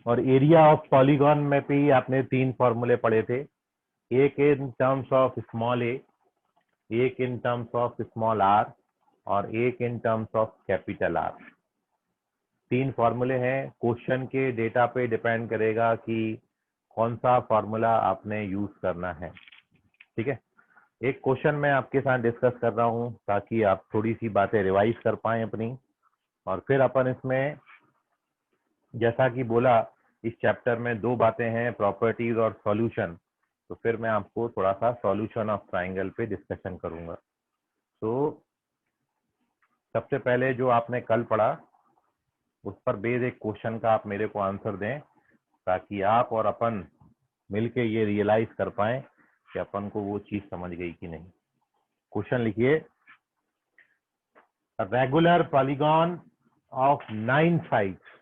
और area of polygon में भी आपने 3 फॉर्मूले पढ़े थे, एक in terms of small a, एक in terms of small r और एक in terms of capital r. 3 फॉर्मूले हैं। क्वेश्चन के डेटा पे डिपेंड करेगा कि कौन सा फॉर्मूला आपने यूज करना है। ठीक है, एक क्वेश्चन मैं आपके साथ डिस्कस कर रहा हूं ताकि आप थोड़ी सी बातें रिवाइज कर पाएं अपनी, और फिर अपन इसमें, जैसा कि बोला, इस चैप्टर में 2 बातें हैं, प्रॉपर्टीज और सॉल्यूशन। तो फिर मैं आपको थोड़ा सा सॉल्यूशन ऑफ ट्राइंगल पे डिस्कशन करूंगा। तो सबसे पहले जो आपने कल पढ़ा उस पर बेस एक क्वेश्चन का आप मेरे को आंसर दें, ताकि आप और अपन मिलके ये रियलाइज कर पाए कि अपन को वो चीज समझ गई कि नहीं। क्वेश्चन लिखिए, regular polygon of 9 sides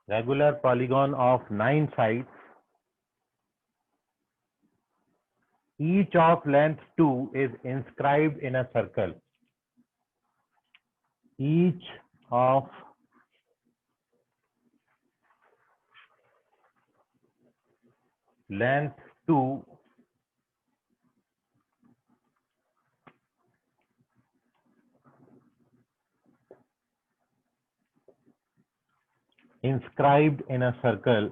regular polygon of 9 sides, each of length 2 is inscribed in a circle. Each of length 2 inscribed in a circle.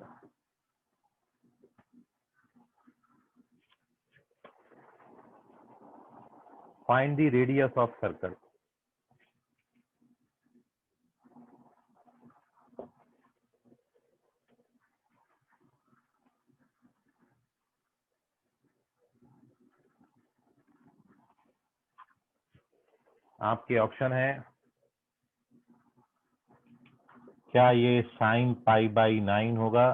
Find the radius of circle. आपके ऑप्शन है, क्या ये साइन पाई बाई 9 होगा,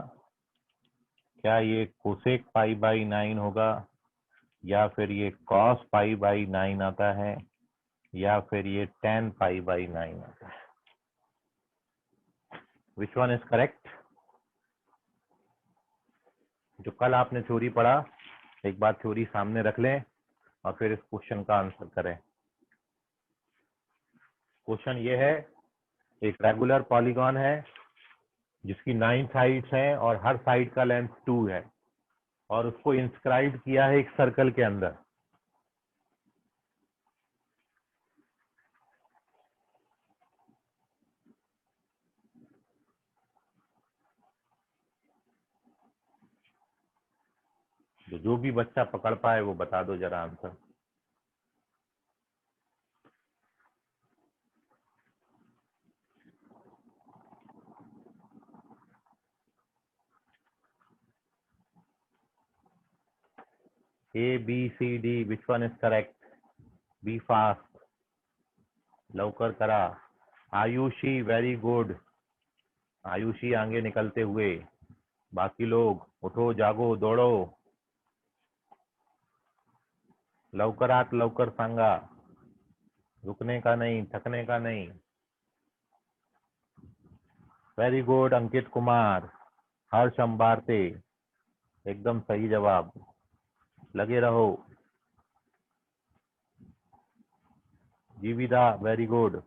क्या ये cosec pi by 9 होगा, या फिर ये कॉस पाई बाई 9 आता है, या फिर ये tan पाई बाई 9 आता है। विच वन इज करेक्ट? जो कल आपने थ्योरी पढ़ा, एक बार थ्योरी सामने रख लें और फिर इस क्वेश्चन का आंसर करें। क्वेश्चन ये है, एक रेगुलर पॉलीगॉन है जिसकी 9 साइड्स हैं और हर साइड का लेंथ 2 है, और उसको इंस्क्राइब किया है एक सर्कल के अंदर। जो भी बच्चा पकड़ पाए वो बता दो जरा answer. A B C D, which one is correct? Be fast, लवकर करा। Ayushi, very good. आयुषी आगे निकलते हुए, बाकी लोग उठो जागो दौड़ो, लवकरात लवकर सांगा, रुकने का नहीं, थकने का नहीं। वेरी गुड अंकित कुमार, हर्ष अंबारते, एकदम सही जवाब, लगे रहो। जीविदा, वेरी गुड।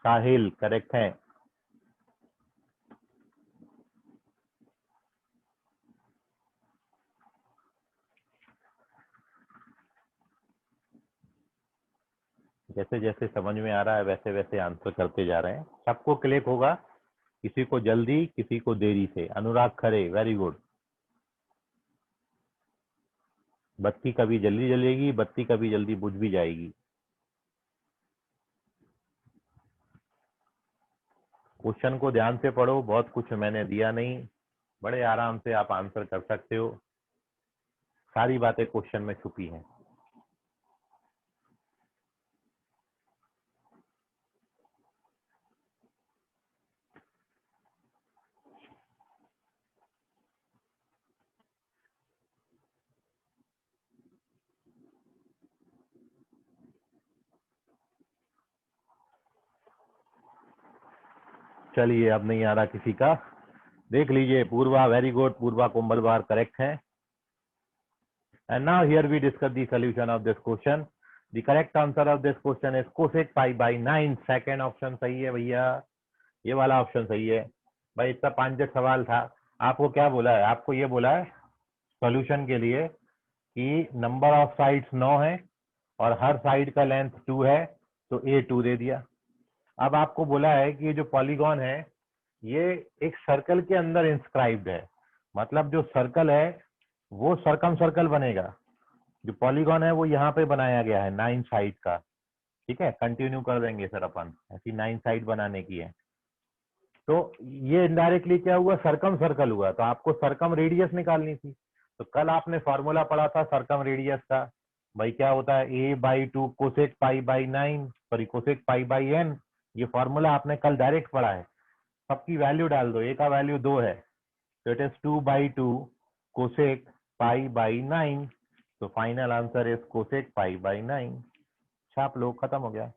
साहिल करेक्ट है। जैसे जैसे समझ में आ रहा है वैसे वैसे आंसर करते जा रहे हैं। सबको क्लिक होगा, किसी को जल्दी, किसी को देरी से। अनुराग खरे, वेरी गुड। बत्ती कभी जल्दी जलेगी, बत्ती कभी जल्दी बुझ भी जाएगी। क्वेश्चन को ध्यान से पढ़ो, बहुत कुछ मैंने दिया नहीं, बड़े आराम से आप आंसर कर सकते हो। सारी बातें क्वेश्चन में छुपी हैं। चलिए, अब नहीं आ रहा किसी का, देख लीजिए। पूर्वा, वेरी गुड, पूर्वा कुंभलवार करेक्ट है। And now here we discuss the solution of this question. The correct answer of this question is cosec pi by 9. Second option सही है भैया, ये वाला ऑप्शन सही है भाई। इतना 5 सवाल था। आपको क्या बोला है? आपको ये बोला है सॉल्यूशन के लिए कि नंबर ऑफ साइड्स 9 है और हर साइड का लेंथ 2 है, तो ए 2 दे दिया। अब आपको बोला है कि ये जो पॉलीगॉन है ये एक सर्कल के अंदर इंस्क्राइब्ड है, मतलब जो सर्कल है वो सर्कम सर्कल बनेगा। जो पॉलीगॉन है वो यहाँ पे बनाया गया है 9 साइड का। ठीक है, कंटिन्यू कर देंगे सर, अपन ऐसी 9 साइड बनाने की है। तो ये इनडायरेक्टली क्या हुआ, सर्कम सर्कल हुआ। तो आपको सर्कम रेडियस निकालनी थी। तो कल आपने फॉर्मूला पढ़ा था सर्कम रेडियस का, भाई क्या होता है, a/2 cosec pi by 9, sorry cosec pi by n। ये फॉर्मूला आपने कल डायरेक्ट पढ़ा है। सबकी वैल्यू डाल दो, a का वैल्यू 2 है तो it is 2/2 cosec pi by 9। तो final answer is cosec pi by 9। छाप लो, खत्म हो गया।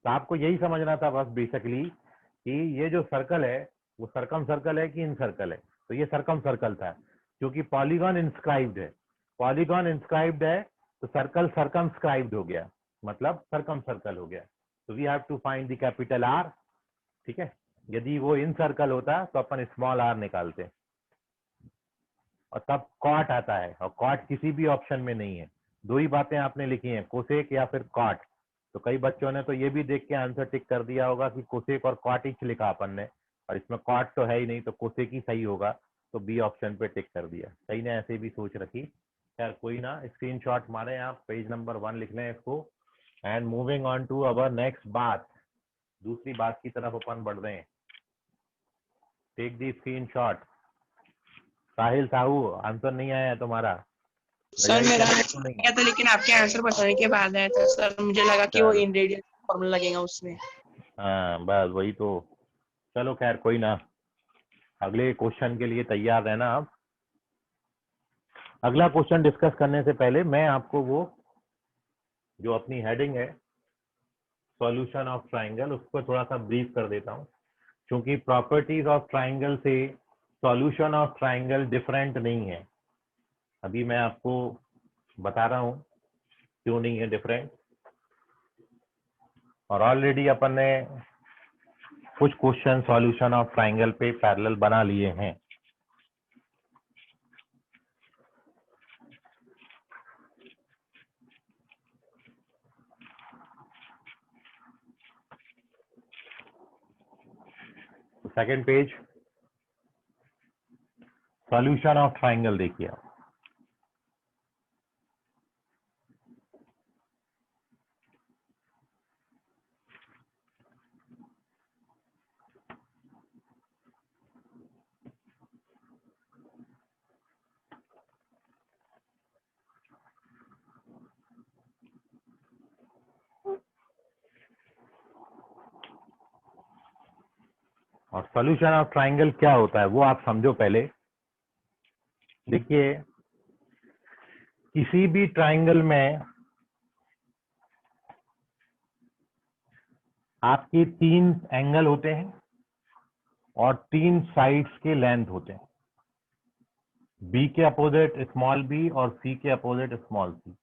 तो आपको यही समझना था बस बेसिकली कि ये जो सर्कल है वो सर्कम सर्कल है कि इन सर्कल है। तो ये सर्कम सर्कल था क्योंकि पॉलीगॉन इंस्क्राइब्ड है। पॉलीगॉन इंस्क्राइब्ड है तो सर्कल सर्कमस्क्राइब्ड हो गया, मतलब सर्कम सर्कल हो गया। तो we have to find the capital r. ठीक है, यदि वो इन सर्कल होता तो अपन स्मॉल आर निकालते और तब कॉट आता है, और कॉट किसी भी ऑप्शन में नहीं है। दो ही बातें आपने लिखी हैं, कोसेक या फिर कॉट। तो कई बच्चों ने तो ये भी देख के आंसर टिक कर दिया होगा कि कोसेक और कॉट ही लिखा अपन ने, और इसमें कॉट तो है ही नहीं, तो कोसेक ही सही होगा, तो बी ऑप्शन पे टिक कर दिया। सही ने ऐसे भी सोच रखी। खैर कोई ना, स्क्रीनशॉट मारे आप, पेज नंबर 1 लिख लें इसको। And moving on to our next बात, दूसरी बात की तरफ अपन बढ़ रहे हैं। Take the screenshot. Sahil Sahu, answer नहीं आया है तुम्हारा? सर मेरा आया था लेकिन आपके आंसर बताने के बाद आया था सर, मुझे लगा कि वो इनग्रेडिएंट फॉर्मूला लगेगा उसमें। हाँ बस वही तो। चलो खैर कोई ना, अगले क्वेश्चन के लिए तैयार रहना आप। अगला क्वेश्चन डिस्कस करने से पहले मैं आपको वो जो अपनी हेडिंग है सॉल्यूशन ऑफ ट्राइंगल, उसको थोड़ा सा ब्रीफ कर देता हूँ, क्योंकि प्रॉपर्टीज ऑफ ट्राइंगल से सॉल्यूशन ऑफ ट्राइंगल डिफरेंट नहीं है। अभी मैं आपको बता रहा हूँ क्यों नहीं है डिफरेंट। और ऑलरेडी अपन ने कुछ क्वेश्चन सॉल्यूशन ऑफ ट्राइंगल पे पैरेलल बना लिए हैं। Second page, solution of triangle देखिए आप। और सॉल्यूशन ऑफ ट्राइंगल क्या होता है वो आप समझो पहले। देखिए, किसी भी ट्राइंगल में आपके 3 एंगल होते हैं और 3 साइड्स के लेंथ होते हैं। बी के अपोजिट स्मॉल बी और सी के अपोजिट स्मॉल सी।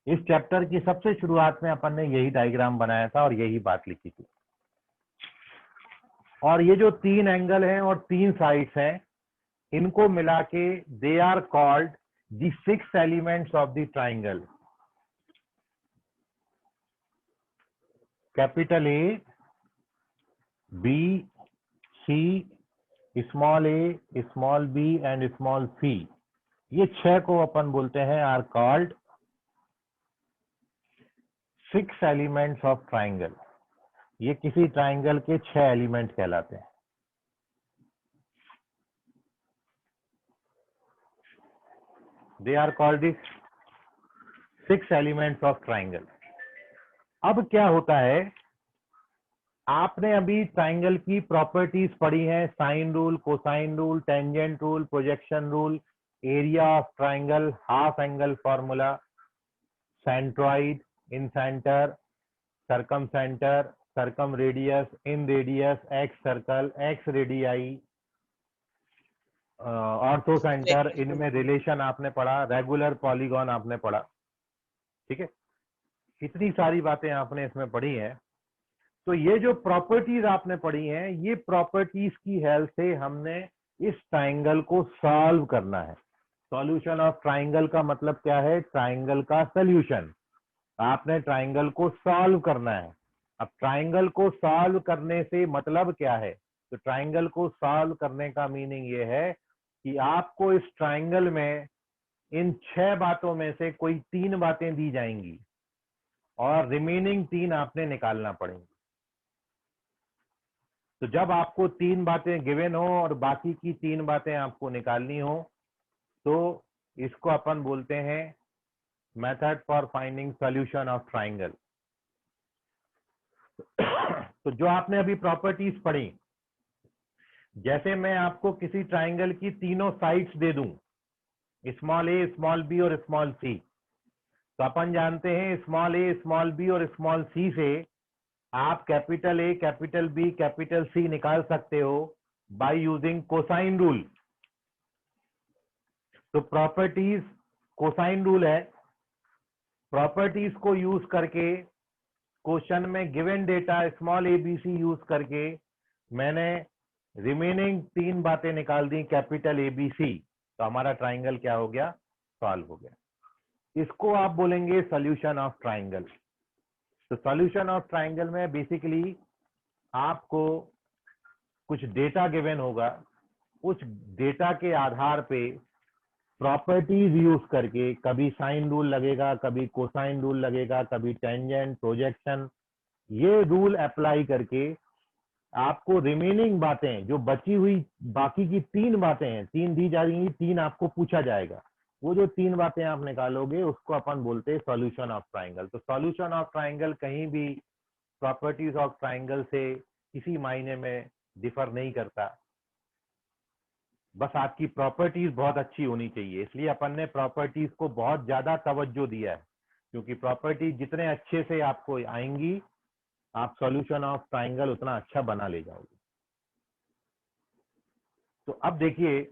इस चैप्टर की सबसे शुरुआत में अपन ने यही डायग्राम बनाया था और यही बात लिखी थी। और ये जो 3 एंगल हैं और 3 साइड्स हैं, इनको मिला के they are called the 6 elements of the triangle. Capital A, B, C, small A, small B and small C, ये 6 को अपन बोलते हैं are called 6 elements of triangle. ये किसी ट्राइंगल के 6 एलिमेंट कहलाते हैं। They are called the 6 elements of triangle. अब क्या होता है, आपने अभी ट्राइंगल की प्रॉपर्टीज पढ़ी हैं, sine rule, cosine rule, tangent rule, projection rule, area of triangle, half angle formula, centroid, incentre, circumcentre, circumradius, inradius, excircle, exradii, orthocentre, इनमें relation आपने पढ़ा, regular polygon आपने पढ़ा। ठीक है, इतनी सारी बातें आपने इसमें पढ़ी हैं। तो ये जो प्रॉपर्टीज आपने पढ़ी हैं, ये प्रॉपर्टीज की हेल्प से हमने इस ट्राइंगल को सॉल्व करना है। सॉल्यूशन ऑफ ट्राइंगल का मतलब क्या है? ट्राइंगल का सॉल्यूशन। आपने ट्राइंगल को सॉल्व करना है। अब ट्राइंगल को सॉल्व करने से मतलब क्या है? तो ट्राइंगल को सॉल्व करने का मीनिंग ये है कि आपको इस ट्राइंगल में इन 6 बातों में से कोई 3 बातें दी जाएंगी और रिमेनिंग 3 आपने निकालना पड़ेंगी। तो जब आपको 3 बातें गिवन हो और बाकी की 3 बातें आपको निकालनी हो, तो इसको अपन बोलते हैं method for finding solution of triangle. तो जो आपने अभी प्रॉपर्टीज पढ़ी, जैसे मैं आपको किसी ट्राइंगल की तीनों साइड्स दे दूं, स्मॉल ए, स्मॉल बी और स्मॉल सी, तो अपन जानते हैं स्मॉल ए, स्मॉल बी और स्मॉल सी से आप capital a, capital b, capital c निकाल सकते हो बाय यूजिंग कोसाइन रूल। तो प्रॉपर्टीज कोसाइन रूल है। प्रॉपर्टीज को यूज करके क्वेश्चन में given data small a B c use करके मैंने रिमेनिंग 3 बातें निकाल दी कैपिटल ए बी सी, तो हमारा ट्राइंगल क्या हो गया? सॉल्व हो गया। इसको आप बोलेंगे सॉल्यूशन ऑफ ट्राइंगल। तो सॉल्यूशन ऑफ ट्राइंगल में बेसिकली आपको कुछ डेटा गिवन होगा, उस डेटा के आधार पे प्रॉपर्टीज यूज करके, कभी साइन रूल लगेगा, कभी कोसाइन रूल लगेगा, कभी टेंजेंट, प्रोजेक्शन, ये रूल अप्लाई करके आपको रिमेनिंग बातें, जो बची हुई बाकी की 3 बातें हैं, 3 दी जाएंगी, 3 आपको पूछा जाएगा। वो जो 3 बातें आप निकालोगे उसको अपन बोलते हैं सॉल्यूशन ऑफ ट्राइंगल। तो सॉल्यूशन ऑफ ट्राइंगल कहीं भी प्रॉपर्टीज ऑफ ट्राइंगल से किसी मायने में डिफर नहीं करता, बस आपकी प्रॉपर्टीज बहुत अच्छी होनी चाहिए। इसलिए अपन ने प्रॉपर्टीज को बहुत ज्यादा तवज्जो दिया है, क्योंकि प्रॉपर्टीज जितने अच्छे से आपको आएंगी, आप सॉल्यूशन ऑफ ट्राइंगल उतना अच्छा बना ले जाओगे। तो अब देखिए,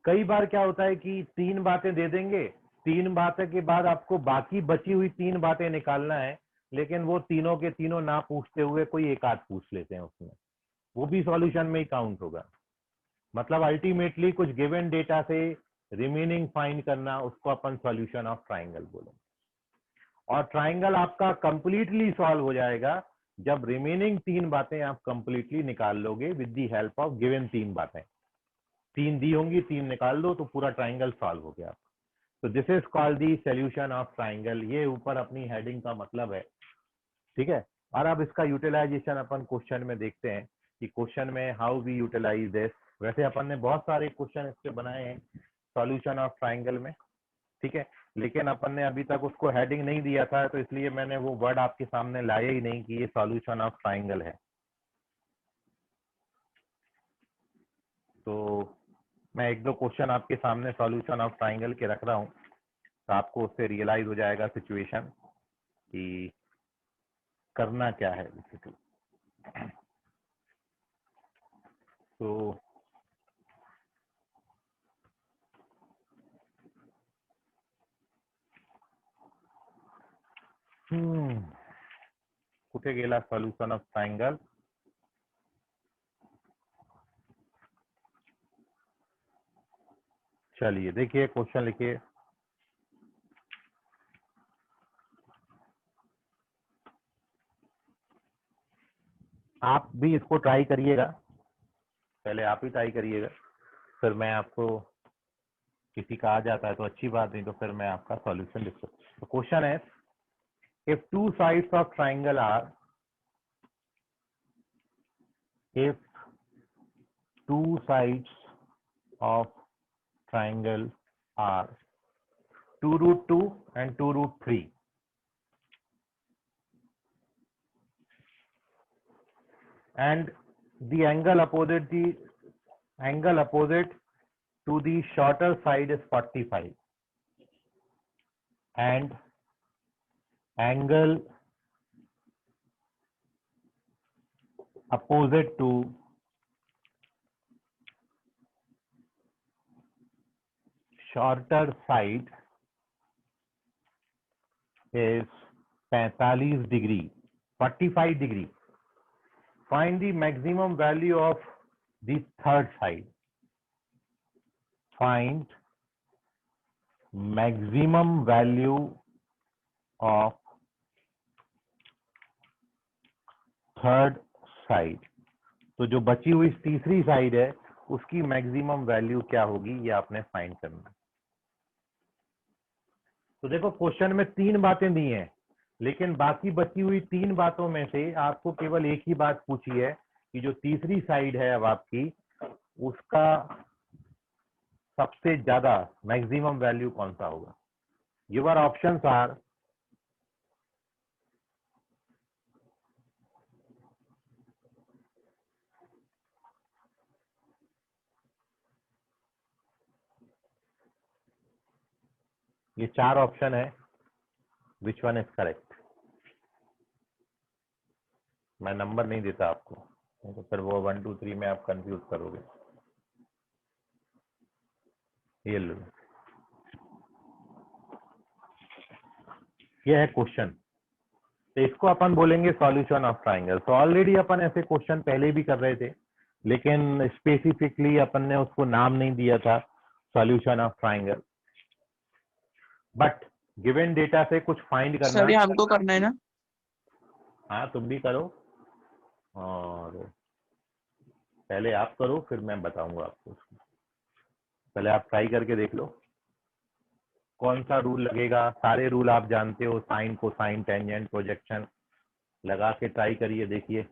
कई बार क्या होता है कि 3 बातें दे देंगे, 3 बातें के बाद आपको बाकी बची हुई 3 बातें निकालना है, लेकिन वो तीनों के तीनों ना पूछते हुए कोई एक आध पूछ लेते हैं उसमें, वो भी सॉल्यूशन में ही काउंट होगा। मतलब अल्टीमेटली कुछ गिवन डेटा से रिमेनिंग फाइंड करना, उसको अपन सॉल्यूशन ऑफ ट्राइंगल बोलेंगे। और ट्राइंगल आपका कंप्लीटली सॉल्व हो जाएगा जब रिमेनिंग 3 बातें आप कंप्लीटली निकाल लोगे with the help of given 3 बातें। 3 दी होंगी, 3 निकाल दो तो पूरा ट्राइंगल सॉल्व हो गया। तो this is called the solution of triangle. ये ऊपर अपनी हेडिंग का मतलब है। ठीक है, और अब इसका यूटिलाइजेशन अपन क्वेश्चन में देखते हैं कि क्वेश्चन में हाउ वी यूटिलाइज दिस। वैसे अपन ने बहुत सारे क्वेश्चन इसके बनाए हैं सॉल्यूशन ऑफ ट्राइंगल में, ठीक है, लेकिन अपन ने अभी तक उसको हेडिंग नहीं दिया था, तो इसलिए मैंने वो वर्ड आपके सामने लाया ही नहीं कि ये सॉल्यूशन ऑफ ट्राइंगल है। तो मैं 1-2 क्वेश्चन आपके सामने सॉल्यूशन ऑफ ट्राइंगल के रख रहा हूँ, तो आपको उससे रियलाइज हो जाएगा सिचुएशन कि करना क्या है बेसिकली। तो कुठे गेला सॉल्यूशन ऑफ ट्राइंगल? चलिए देखिए, क्वेश्चन लिखिए। आप भी इसको ट्राई करिएगा, पहले आप ही ट्राई करिएगा, फिर मैं आपको, किसी का आ जाता है तो अच्छी बात, नहीं तो फिर मैं आपका सॉल्यूशन लिख सकता हूँ। तो क्वेश्चन है, if two sides of triangle are, if two sides of triangle are 2√2 and 2√3, and the angle opposite to the shorter side is 45, and angle opposite to shorter side is 45 degree, 45 degree. Find the maximum value of the third side. Find maximum value of third side. तो जो बची हुई तीसरी side है उसकी maximum value क्या होगी ये आपने फाइंड करना. तो देखो क्वेश्चन में 3 बातें दी हैं, लेकिन बाकी बची हुई 3 बातों में से आपको केवल एक ही बात पूछी है कि जो तीसरी साइड है अब आपकी उसका सबसे ज्यादा मैक्सिमम वैल्यू कौन सा होगा. यूर ऑप्शंस आर ये 4 ऑप्शन है. विच वन इज करेक्ट. मैं नंबर नहीं देता आपको, तो फिर वो 1 2 3 में आप कंफ्यूज करोगे. ये लो, ये है क्वेश्चन. तो इसको अपन बोलेंगे सॉल्यूशन ऑफ ट्राइंगल. तो ऑलरेडी अपन ऐसे क्वेश्चन पहले भी कर रहे थे, लेकिन स्पेसिफिकली अपन ने उसको नाम नहीं दिया था solution of triangle. But given data से कुछ फाइंड करना सर ये हमको करना है ना. हाँ तुम भी करो, और पहले आप करो फिर मैं बताऊंगा आपको. पहले आप ट्राई करके देख लो कौन सा रूल लगेगा. सारे रूल आप जानते हो, साइन कोसाइन टेंजेंट प्रोजेक्शन. लगा के ट्राई करिए, देखिए.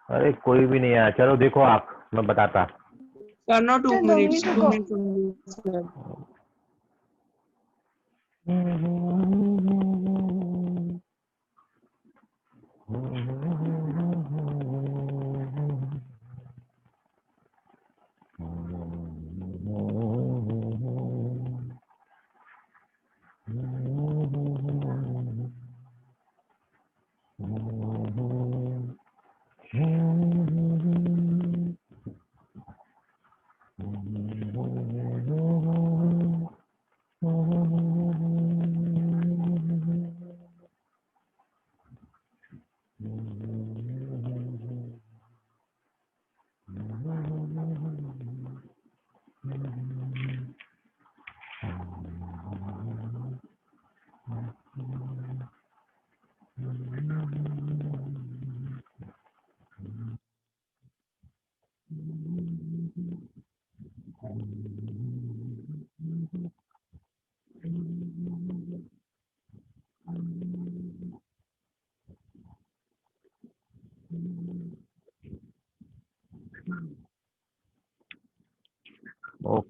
अरे कोई भी नहीं आया. चलो देखो आप, मैं बताता. Sir no 2 minutes 2 minutes sir.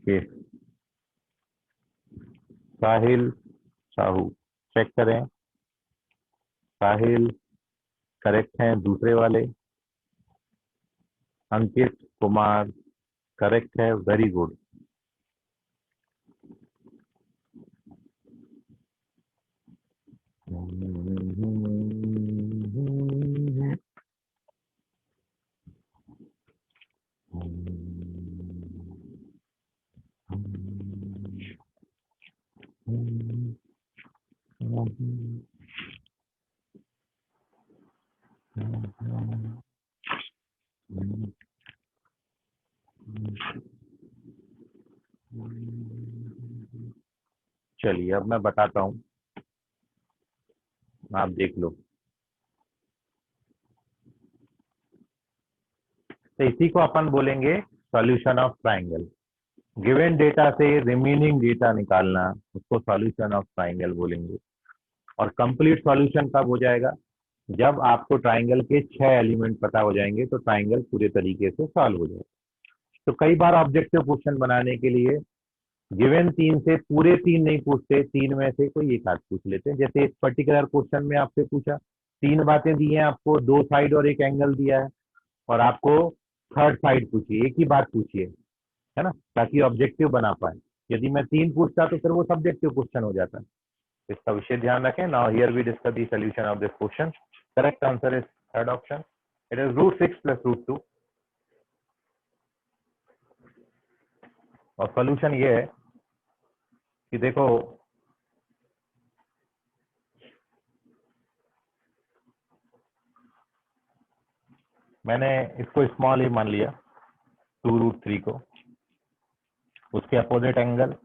Okay, Sahil Sahu check करें, साहिल करेक्ट हैं, दूसरे वाले अंकित कुमार करेक्ट है, वेरी गुड। चलिए अब मैं बताता हूं, आप देख लो। तो इसी को अपन बोलेंगे solution of triangle. Given data से रिमेनिंग डेटा निकालना, उसको सॉल्यूशन ऑफ ट्राइंगल बोलेंगे। और कंप्लीट सॉल्यूशन कब हो जाएगा? जब आपको ट्राइंगल के 6 एलिमेंट पता हो जाएंगे तो ट्राइंगल पूरे तरीके से सॉल्व हो जाएगा। तो कई बार ऑब्जेक्टिव क्वेश्चन बनाने के लिए गिवन 3 से पूरे 3 नहीं पूछते, 3 में से कोई एक आध पूछ लेते हैं। जैसे एक पर्टिकुलर क्वेश्चन में आपसे पूछा, 3 बातें दी हैं आपको, 2 साइड और एक एंगल दिया है, और आपको थर्ड साइड पूछी, एक ही बात पूछिए, है ना, ताकि ऑब्जेक्टिव बना पाए। यदि मैं 3 पूछता तो फिर वो सब्जेक्टिव क्वेश्चन हो जाता। इसका विषय ध्यान रखें। Now here we discuss the solution of this question. Correct answer is third option, it is √6 + √2। और सॉल्यूशन ये है कि देखो, मैंने इसको स्मॉल ए मान लिया, 2√3 को, उसके अपोजिट एंगल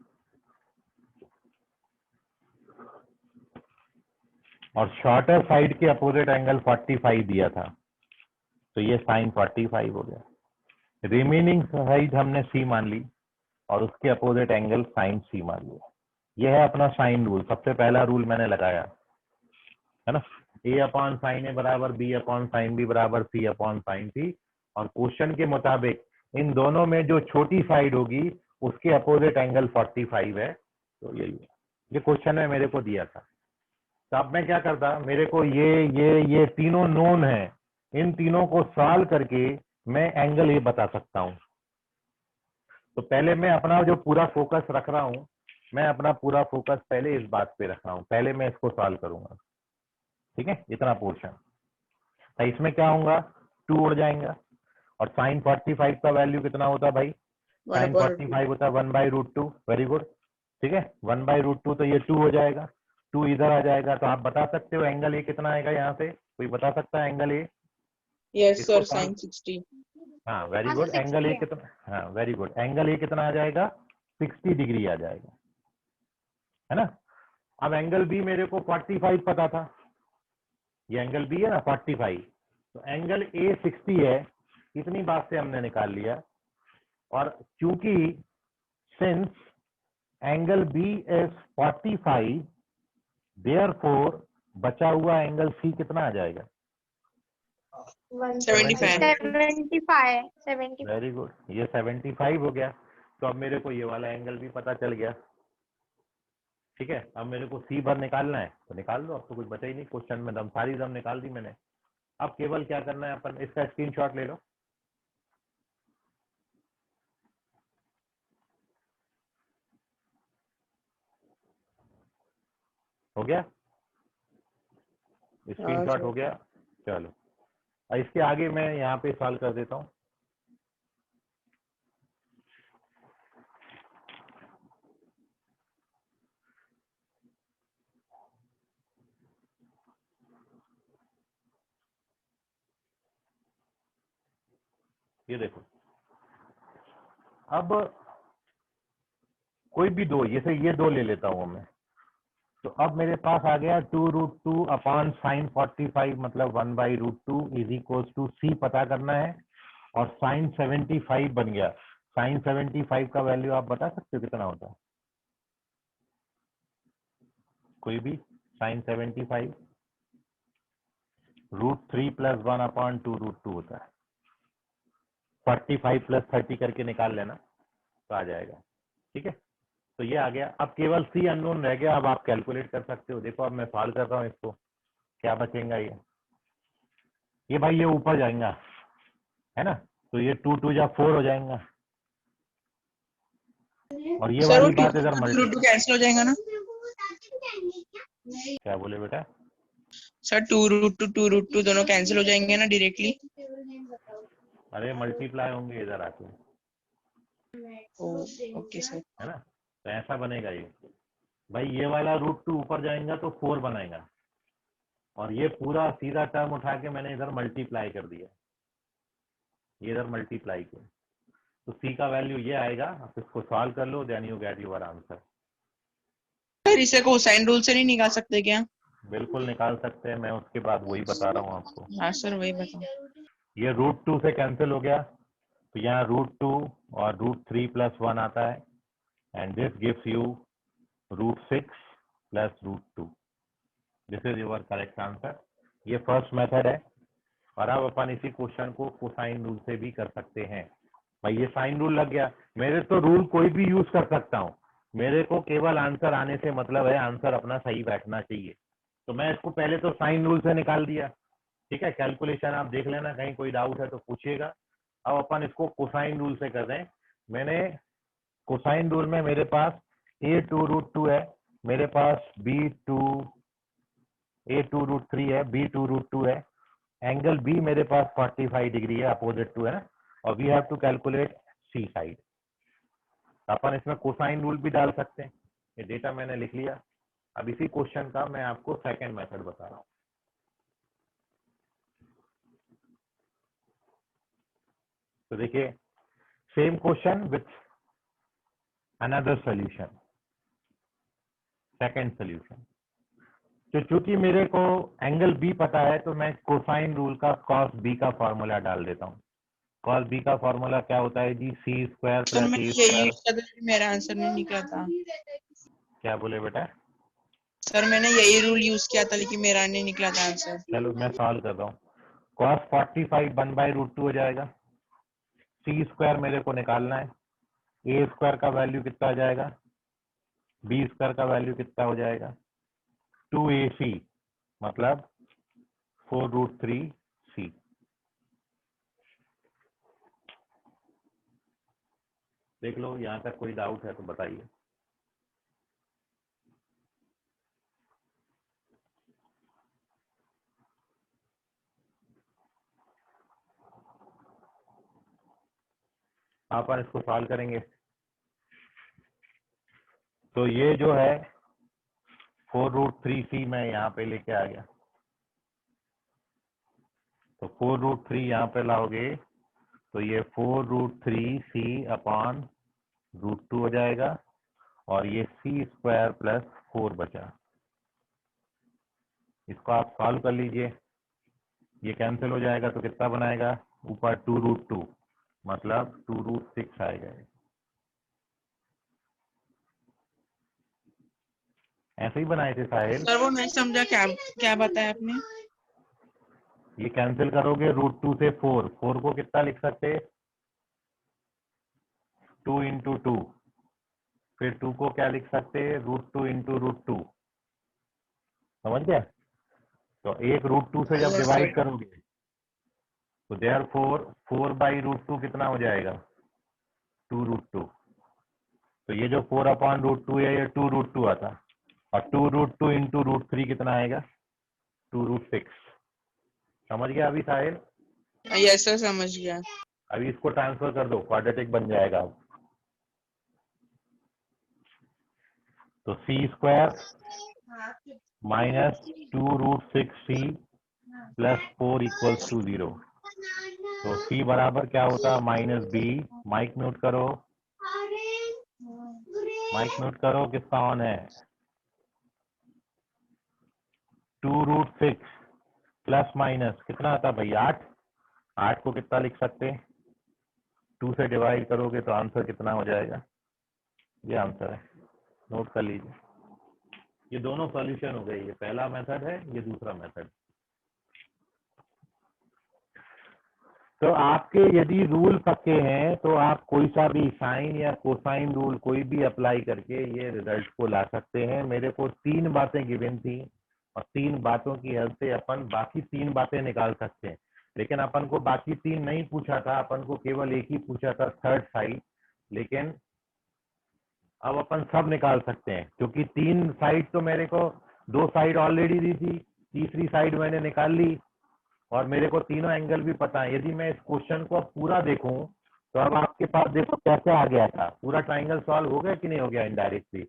और शॉर्टर साइड के अपोजिट एंगल 45 दिया था, तो ये साइन 45 हो गया। रिमेनिंग साइड हमने सी मान ली और उसके अपोजिट एंगल साइन सी मान लिया। यह है अपना साइन रूल। सबसे पहला रूल मैंने लगाया, है ना, A/sin A बराबर B/sin B बराबर C/sin C। और क्वेश्चन के मुताबिक इन दोनों में जो छोटी साइड होगी उसके अपोजिट एंगल 45 है, तो यही है। ये क्वेश्चन में मेरे को दिया था। तो अब मैं क्या करता, मेरे को ये तीनों नोन है, इन तीनों को सॉल्व करके मैं एंगल ए बता सकता हूं। तो पहले मैं अपना जो पूरा फोकस रख रहा हूं, मैं अपना पूरा फोकस पहले इस बात पे रख रहा हूं, पहले मैं इसको सॉल्व करूंगा। ठीक है, इतना पोर्शन। तो इसमें क्या होगा, 2 उड़ जाएंगे। और साइन 45 का वैल्यू कितना होता है भाई? साइन 45 होता है 1/√2। वेरी गुड, ठीक है, 1/√2, तो ये 2 हो जाएगा, 2 इधर आ जाएगा। तो आप बता सकते हो एंगल ए कितना आएगा यहाँ से? कोई बता सकता है angle a? Yes sir, sine 60। हाँ वेरी गुड, एंगल ए कितना? हाँ वेरी गुड, एंगल ए कितना आ जाएगा? 60 डिग्री आ जाएगा, है ना। अब एंगल बी मेरे को 45 पता था, ये एंगल बी है ना 45, तो एंगल ए 60 है, इतनी बात से हमने निकाल लिया। और चूंकि since angle b is 45, therefore बचा हुआ एंगल सी कितना आ जाएगा? 75। वेरी गुड, ये 75 हो गया। तो अब मेरे को ये वाला एंगल भी पता चल गया। ठीक है, अब मेरे को सी भर निकालना है तो निकाल दो, अब तो कुछ बचा ही नहीं क्वेश्चन में, दम सारी दम निकाल दी मैंने। अब केवल क्या करना है, अपन इसका स्क्रीनशॉट ले लो। हो गया, स्क्रीनशॉट हो गया। चलो इसके आगे मैं यहाँ पे सॉल्व कर देता हूँ। ये देखो, अब कोई भी दो, जैसे ये दो ले लेता हूँ मैं, तो अब मेरे पास आ गया 2√2/sin45, मतलब 1/√2 इज इक्वल टू सी पता करना है। और साइन 75 बन गया। साइन 75 का वैल्यू आप बता सकते हो कितना होता है? कोई भी? साइन 75 √3 + 1/2√2 होता है। 45 + 30 करके निकाल लेना तो आ जाएगा। ठीक है, तो ये आ गया। अब केवल सी अननोन रह गया, अब आप कैलकुलेट कर सकते हो। देखो अब मैं सॉल्व कर रहा हूँ इसको, क्या बचेगा ये भाई ये ऊपर जाएगा है ना, तो ये 2 2 या 4 हो जाएगा, और ये सर वो वाली टू बात इधर मल्टी। रूट टू कैंसिल हो जाएगा ना? क्या बोले बेटा? सर टू रूट टू दोनों कैंसिल हो जाएंगे ना डायरेक्टली? अरे मल्टीप्लाई होंगे इधर आके, ओके सर। है ना, तो ऐसा बनेगा ये भाई, ये वाला √2 ऊपर जाएगा तो 4 बनाएगा, और ये पूरा सीधा टर्म उठा के मैंने इधर मल्टीप्लाई कर दिया, ये इधर मल्टीप्लाई किया, तो सी का वैल्यू ये आएगा। आप इसको सॉल्व कर लो, then you get your answer. Sir इसे कोसाइन रूल से नहीं निकाल सकते क्या? बिल्कुल निकाल सकते हैं, मैं उसके बाद वही बता रहा हूँ आपको। हाँ सर वही बताओ। ये √2 से कैंसिल हो गया, तो यहाँ √2 और √3 + 1 आता है, and this gives you √6 + √2। This is your correct answer. ये फर्स्ट मेथड है, और अब अपन इसी क्वेश्चन को कोसाइन रूल से भी कर सकते हैं। भाई ये साइन रूल लग गया, मेरे तो रूल कोई भी यूज कर सकता हूँ, मेरे को केवल आंसर आने से मतलब है, आंसर अपना सही बैठना चाहिए। तो मैं इसको पहले तो साइन रूल से निकाल दिया, ठीक है, कैलकुलेशन आप देख लेना, कहीं कोई डाउट है तो पूछिएगा। अब अपन इसको कोसाइन रूल से कर रहे हैं। मैंने कोसाइन रूल में मेरे पास a2 √2 है, मेरे पास a2 √3 है, b2 √2 है, एंगल बी मेरे पास 45 डिग्री है, अपोजिट टू है ना, और we have to calculate C side. अपन इसमें कोसाइन रूल भी डाल सकते हैं, ये डेटा मैंने लिख लिया। अब इसी क्वेश्चन का मैं आपको सेकंड मेथड बता रहा हूँ। तो देखिए, same question with another solution, second solution. तो चूंकि मेरे को एंगल बी पता है, तो मैं कोसाइन रूल का कॉस बी का फॉर्मूला डाल देता हूँ। कॉस बी का फॉर्मूला क्या होता है जी? सी स्क्वायर सर प्लस मैंने ए यही स्क्वायर। यूज किया था लेकिन मेरा आंसर नहीं निकला था। क्या बोले बेटा? सर मैंने यही रूल यूज किया था लेकिन मेरा नहीं निकला था आंसर। चलो मैं सॉल्व कर रहा हूँ। कॉस 45 1/√2 हो जाएगा, सी स्क्वायर मेरे को निकालना है, ए स्क्वायर का वैल्यू कितना आ जाएगा, बी स्क्वायर का वैल्यू कितना हो जाएगा, 2ac, मतलब 4√3c। देख लो, यहाँ तक कोई डाउट है तो बताइए। अपन इसको सॉल्व करेंगे, तो ये जो है 4√3c मैं यहाँ पे लेके आ गया, तो 4√3 यहाँ पे लाओगे तो ये 4√3c/√2 हो जाएगा, और ये सी स्क्वायर प्लस 4 बचा। इसको आप सॉल्व कर लीजिए, ये कैंसिल हो जाएगा तो कितना बनाएगा, ऊपर 2√2, मतलब 2√6 आएगा। ऐसे ही बनाए थे साहिल। सर वो नहीं समझा, क्या क्या बताया आपने? ये कैंसिल करोगे √2 से 4 को कितना लिख सकते, 2 × 2, फिर 2 को क्या लिख सकते, √2 × √2। समझ गया? तो एक √2 से जब यस डिवाइड सर। करोगे तो देयरफॉर 4/√2 कितना हो जाएगा, 2√2। तो ये जो 4/√2 है ये 2√2 आता, और 2√2 × √3 कितना आएगा, 2√6। समझ गया अभी साहिल? यस सर समझ गया। अभी इसको ट्रांसफर कर दो, क्वाड्रेटिक बन जाएगा अब। तो सी स्क्वायर माइनस 2√6c + 4 = 0। तो सी बराबर क्या होता है, -b। माइक म्यूट करो, माइक म्यूट करो, किसका ऑन है? 2√6 प्लस माइनस कितना आता भाई, 8। 8 को कितना लिख सकते हैं, 2 से डिवाइड करोगे तो आंसर कितना हो जाएगा, ये आंसर है, नोट कर लीजिए। ये दोनों सॉल्यूशन हो गए, ये पहला मेथड है, ये दूसरा मेथड। तो आपके यदि रूल पक्के हैं तो आप कोई सा भी साइन या कोसाइन रूल कोई भी अप्लाई करके ये रिजल्ट को ला सकते हैं। मेरे को 3 बातें गिवन थी और 3 बातों की हेल्प से अपन बाकी 3 बातें निकाल सकते हैं, लेकिन अपन को बाकी 3 नहीं पूछा था, अपन को केवल एक ही पूछा था, थर्ड साइड। लेकिन अब अपन सब निकाल सकते हैं क्योंकि 3 साइड तो मेरे को 2 साइड ऑलरेडी दी थी, तीसरी साइड मैंने निकाल ली और मेरे को तीनों एंगल भी पता है। यदि मैं इस क्वेश्चन को अब पूरा देखूं तो अब आपके पास देखो कैसे आ गया था, पूरा ट्राइंगल सॉल्व हो गया कि नहीं हो गया इनडायरेक्टली।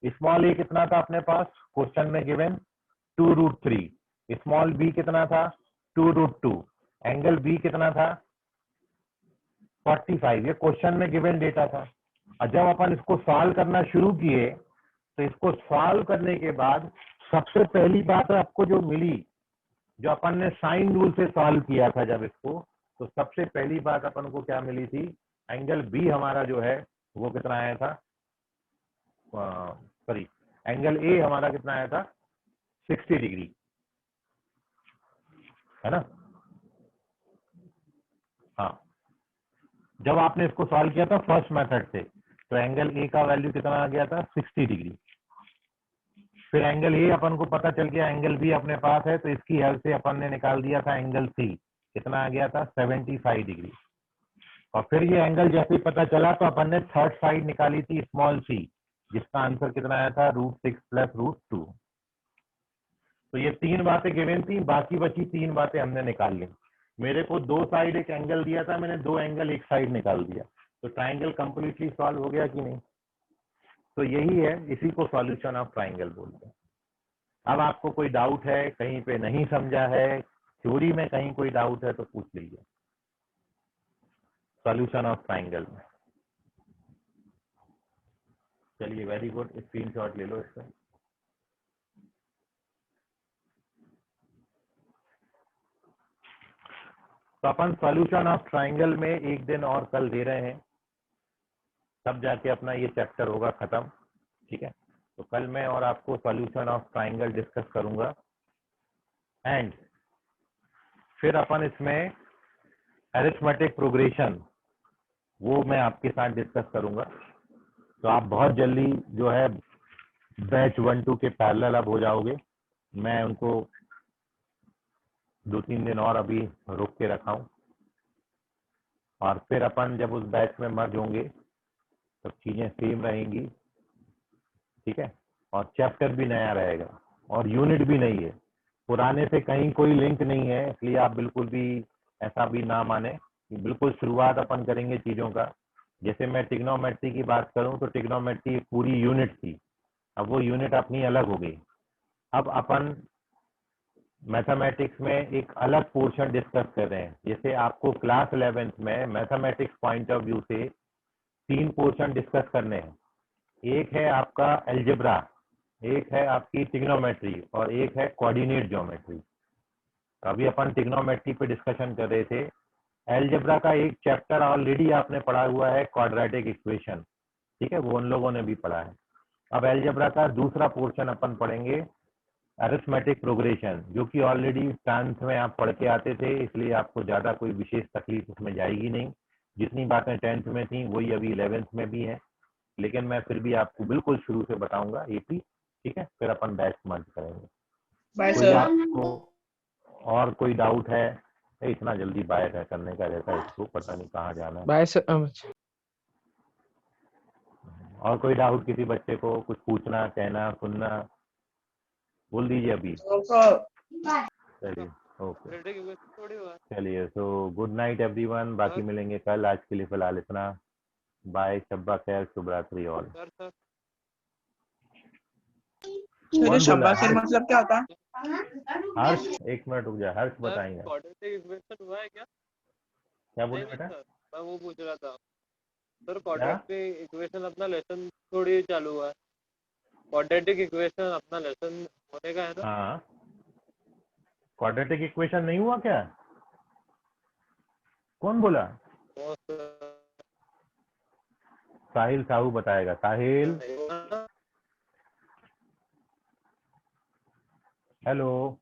स्मॉल ए कितना था अपने पास क्वेश्चन में गिवन 2√3, स्मॉल बी कितना था 2√2, एंगल बी कितना था 45, ये क्वेश्चन में गिवन डेटा था। और जब अपन इसको सॉल्व करना शुरू किए तो इसको सॉल्व करने के बाद सबसे पहली बात आपको जो मिली, जो अपन ने साइन रूल से सॉल्व किया था जब इसको, तो सबसे पहली बात अपन को क्या मिली थी, एंगल बी हमारा जो है वो कितना आया था, सॉरी एंगल ए हमारा कितना आया था 60 डिग्री, है ना। हाँ, जब आपने इसको सॉल्व किया था फर्स्ट मेथड से तो एंगल ए का वैल्यू कितना आ गया था 60 डिग्री। फिर एंगल ए अपन को पता चल गया, एंगल बी अपने पास है, तो इसकी हेल्प से अपन ने निकाल दिया था एंगल सी, कितना आ गया था 75 डिग्री। और फिर ये एंगल जैसे ही पता चला तो अपन ने थर्ड साइड निकाली थी स्मॉल सी, जिसका आंसर कितना आया था √6 + √2। तो ये 3 बातें गिवन थी, बाकी बची 3 बातें हमने निकाल ली। मेरे को 2 साइड एक एंगल दिया था, मैंने 2 एंगल एक साइड निकाल दिया, तो ट्राइंगल कंप्लीटली सॉल्व हो गया कि नहीं। तो यही है, इसी को सॉल्यूशन ऑफ ट्राइंगल बोलते हैं। अब आपको कोई डाउट है, कहीं पे नहीं समझा है, थ्योरी में कहीं कोई डाउट है तो पूछ लीजिए सॉल्यूशन ऑफ ट्राइंगल में। चलिए वेरी गुड, स्क्रीनशॉट ले लो इसका। तो अपन सॉल्यूशन ऑफ ट्राइंगल में एक दिन और कल दे रहे हैं, तब जाके अपना ये चैप्टर होगा खत्म, ठीक है। तो कल मैं और आपको सॉल्यूशन ऑफ ट्राइंगल डिस्कस करूंगा एंड फिर अपन इसमें अरिथमेटिक प्रोग्रेशन वो मैं आपके साथ डिस्कस करूंगा। तो आप बहुत जल्दी जो है बैच 1-2 के पैरेलल अब हो जाओगे। मैं उनको 2-3 दिन और अभी रोक के रखा हूं और फिर अपन जब उस बैच में मर्ज होंगे तो चीजें सेम रहेंगी, ठीक है। और चैप्टर भी नया रहेगा और यूनिट भी नहीं है, पुराने से कहीं कोई लिंक नहीं है, इसलिए आप बिल्कुल भी ऐसा भी ना माने कि बिल्कुल शुरुआत अपन करेंगे चीजों का। जैसे मैं ट्रिग्नोमेट्री की बात करूं तो ट्रिग्नोमेट्री पूरी यूनिट थी, अब वो यूनिट अपनी अलग हो गई। अब अपन मैथमेटिक्स में एक अलग पोर्शन डिस्कस कर रहे हैं। जैसे आपको क्लास 11th में मैथमेटिक्स पॉइंट ऑफ व्यू से 3 पोर्शन डिस्कस करने हैं। एक है आपका एल्जेब्रा, एक है आपकी ट्रिग्नोमेट्री और एक है कोऑर्डिनेट ज्योमेट्री। अभी अपन ट्रिग्नोमेट्री पे डिस्कशन कर रहे थे। एल्जेब्रा का एक चैप्टर ऑलरेडी आपने पढ़ा हुआ है क्वाड्रेटिक इक्वेशन, ठीक है, वो उन लोगों ने भी पढ़ा है। अब एल्जेब्रा का दूसरा पोर्शन अपन पढ़ेंगे अरिथमेटिक प्रोग्रेशन, जो कि ऑलरेडी 10th में आप पढ़ के आते थे, इसलिए आपको ज्यादा कोई विशेष तकलीफ उसमें जाएगी नहीं। जितनी बातें 10th में थी वही अभी 11th में भी है, लेकिन मैं फिर भी आपको बिल्कुल शुरू से बताऊंगा ये भी, ठीक है। फिर अपन बैच मर्ज करेंगे। बाय कोई सर। आपको और कोई डाउट है? इतना जल्दी बाय करने का रहता है इसको, पता नहीं कहाँ जाना है। Bye sir. और कोई डाउट किसी बच्चे को कुछ पूछना, कहना, सुनना, बोल दीजिए अभी। चलिए ओके, चलिए सो गुड नाइट एवरीवन, बाकी मिलेंगे कल। आज के लिए फिलहाल इतना, बाय, शब्बा खैर, शुभ रात्रि ऑल। सर कौन बोल रहा शब्बा है? खैर मतलब क्या होता है? हर्ष, एक मिनट रुक जा, हर्ष बताएंगे। हुआ है क्या? क्या बोले नहीं बेटा? सर, मैं वो पूछ रहा था सर, क्या? क्वाड्रेटिक इक्वेशन अपना लेसन थोड़ी चालू हुआ है। क्वाड्रेटिक इक्वेशन अपना लेसन होने का है ना? हाँ, क्वाड्रेटिक इक्वेशन नहीं हुआ क्या? कौन बोला? वो सर, साहिल साहू बताएगा। साहिल, नहीं हुआ ना? हेलो।